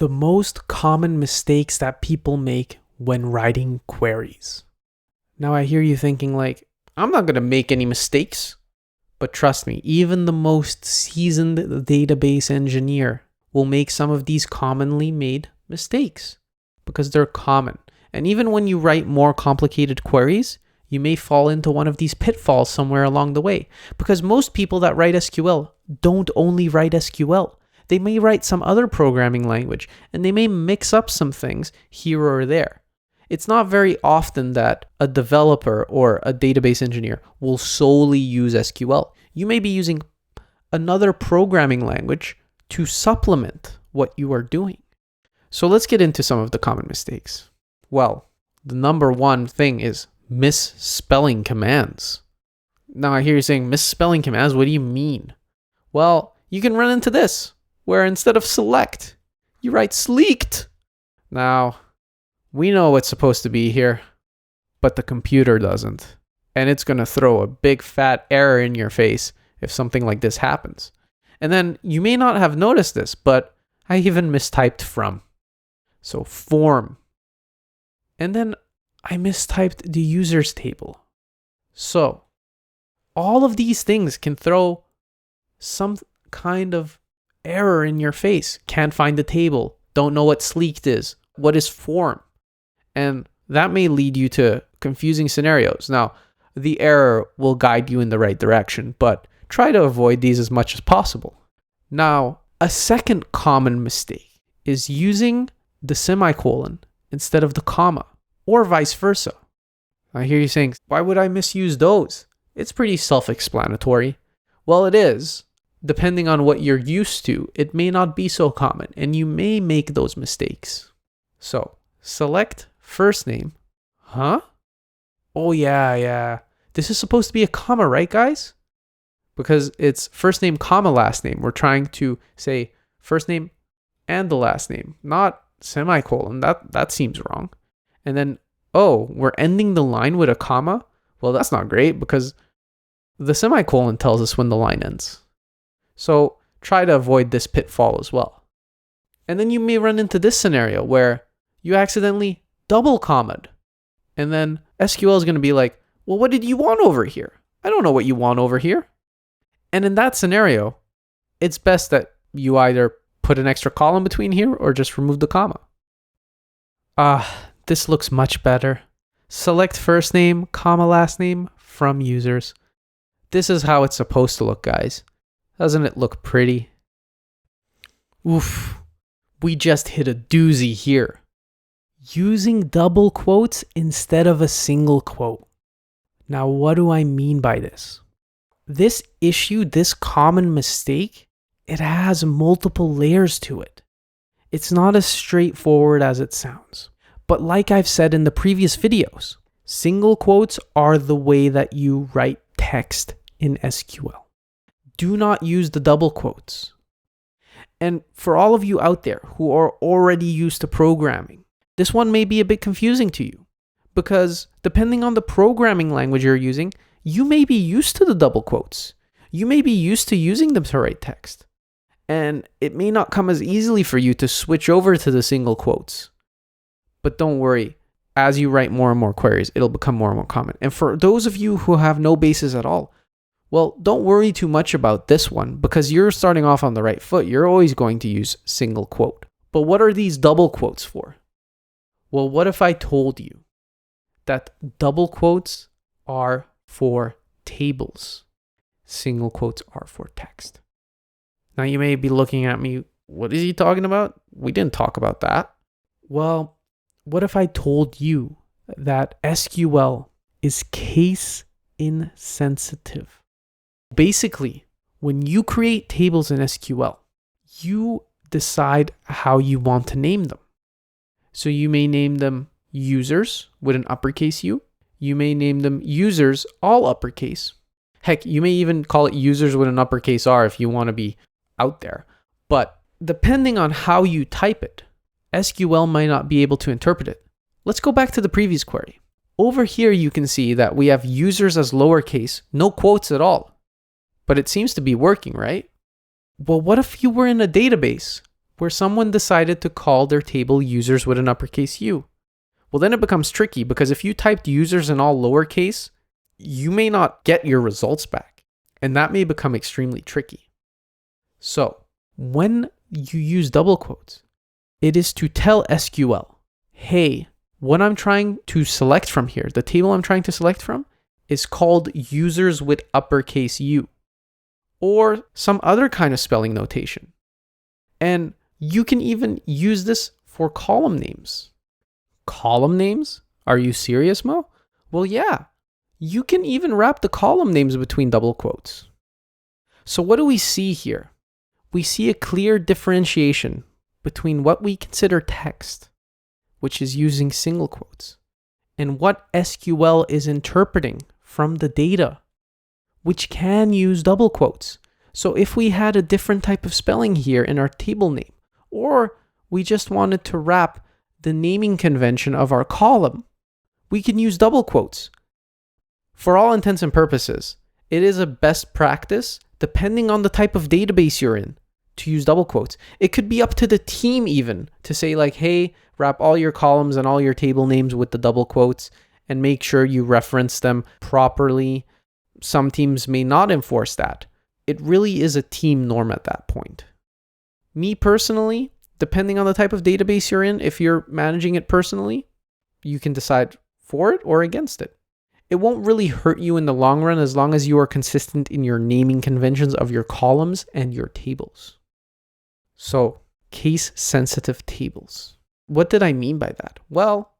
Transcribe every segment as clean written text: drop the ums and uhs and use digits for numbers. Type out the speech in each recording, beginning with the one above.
the most common mistakes that people make when writing queries. Now I hear you thinking like, I'm not going to make any mistakes. But trust me, even the most seasoned database engineer will make some of these commonly made mistakes because they're common. And even when you write more complicated queries, you may fall into one of these pitfalls somewhere along the way. Because most people that write SQL don't only write SQL. They may write some other programming language, and they may mix up some things here or there. It's not very often that a developer or a database engineer will solely use SQL. You may be using another programming language to supplement what you are doing. So let's get into some of the common mistakes. Well, the number one thing is misspelling commands. Now I hear you saying misspelling commands. What do you mean? Well, you can run into this, where instead of select, you write sleeked. Now, we know what's supposed to be here, but the computer doesn't. And it's going to throw a big fat error in your face if something like this happens. And then you may not have noticed this, but I even mistyped from. So form. And then I mistyped the users table. So all of these things can throw some kind of error in your face. Can't find the table. Don't know what sleeked is. What is form? And that may lead you to confusing scenarios. Now, the error will guide you in the right direction, but try to avoid these as much as possible. Now, a second common mistake is using the semicolon instead of the comma, or vice versa. I hear you saying, why would I misuse those? It's pretty self-explanatory. Well, it is. Depending on what you're used to, it may not be so common, and you may make those mistakes. So, select first name. Huh? Oh, yeah. This is supposed to be a comma, right, guys? Because it's first name, comma, last name. We're trying to say first name and the last name, not semicolon. That seems wrong. And then, we're ending the line with a comma? Well, that's not great because the semicolon tells us when the line ends. So try to avoid this pitfall as well. And then you may run into this scenario where you accidentally double commaed. And then SQL is going to be like, well, what did you want over here? I don't know what you want over here. And in that scenario, it's best that you either put an extra column between here or just remove the comma. This looks much better. Select first name, comma, last name from users. This is how it's supposed to look, guys. Doesn't it look pretty? Oof, we just hit a doozy here. Using double quotes instead of a single quote. Now, what do I mean by this? This issue, this common mistake, it has multiple layers to it. It's not as straightforward as it sounds. But like I've said in the previous videos, single quotes are the way that you write text in SQL. Do not use the double quotes. And for all of you out there who are already used to programming, this one may be a bit confusing to you because depending on the programming language you're using, you may be used to the double quotes. You may be used to using them to write text. And it may not come as easily for you to switch over to the single quotes. But don't worry, as you write more and more queries, it'll become more and more common. And for those of you who have no basis at all, well, don't worry too much about this one because you're starting off on the right foot. You're always going to use single quote. But what are these double quotes for? Well, what if I told you that double quotes are for tables? Single quotes are for text. Now you may be looking at me, what is he talking about? We didn't talk about that. Well, what if I told you that SQL is case insensitive? Basically, when you create tables in SQL, you decide how you want to name them. So you may name them users with an uppercase U. You may name them users, all uppercase. Heck, you may even call it users with an uppercase R if you want to be out there. But depending on how you type it, SQL might not be able to interpret it. Let's go back to the previous query. Over here, you can see that we have users as lowercase, no quotes at all. But it seems to be working, right? Well, what if you were in a database where someone decided to call their table users with an uppercase U. Well, then it becomes tricky because if you typed users in all lowercase, you may not get your results back, and that may become extremely tricky. So, when you use double quotes, it is to tell SQL, hey, what I'm trying to select from here, the table I'm trying to select from, is called users with uppercase U, or some other kind of spelling notation. And you can even use this for column names. Column names? Are you serious, Mo? Well, yeah. You can even wrap the column names between double quotes. So what do we see here? We see a clear differentiation between what we consider text, which is using single quotes, and what SQL is interpreting from the data, which can use double quotes. So if we had a different type of spelling here in our table name, or we just wanted to wrap the naming convention of our column, we can use double quotes. For all intents and purposes, it is a best practice, depending on the type of database you're in, to use double quotes. It could be up to the team even to say like, hey, wrap all your columns and all your table names with the double quotes and make sure you reference them properly. Some teams may not enforce that. It really is a team norm at that point. Me personally, depending on the type of database you're in, if you're managing it personally, you can decide for it or against it. It won't really hurt you in the long run as long as you are consistent in your naming conventions of your columns and your tables. So, case-sensitive tables. What did I mean by that? Well,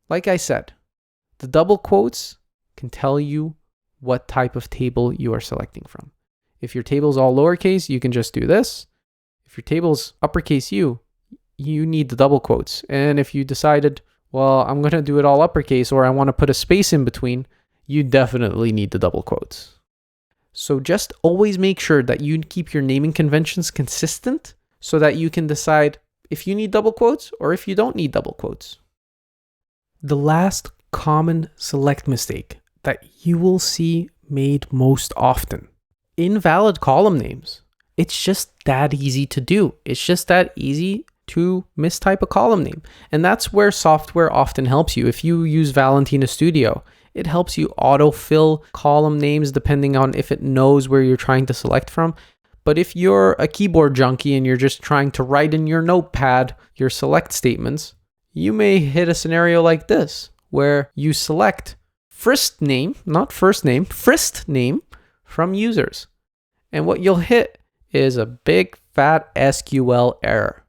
like I said, the double quotes can tell you what type of table you are selecting from. If your table's all lowercase, you can just do this. If your table's uppercase U, you need the double quotes. And if you decided, well, I'm going to do it all uppercase or I want to put a space in between, you definitely need the double quotes. So just always make sure that you keep your naming conventions consistent so that you can decide if you need double quotes or if you don't need double quotes. The last common select mistake that you will see made most often: invalid column names. It's just that easy to do. It's just that easy to mistype a column name. And that's where software often helps you. If you use Valentina Studio, it helps you autofill column names depending on if it knows where you're trying to select from. But if you're a keyboard junkie and you're just trying to write in your notepad your select statements, you may hit a scenario like this, where you select first name, not first name, first name from users. And what you'll hit is a big fat SQL error.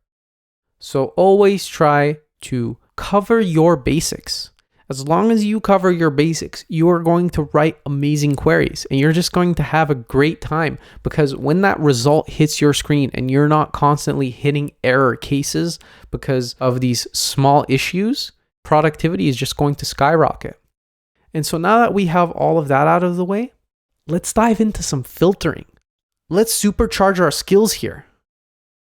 So always try to cover your basics. As long as you cover your basics, you are going to write amazing queries and you're just going to have a great time, because when that result hits your screen and you're not constantly hitting error cases because of these small issues, productivity is just going to skyrocket. And so now that we have all of that out of the way, let's dive into some filtering. Let's supercharge our skills here.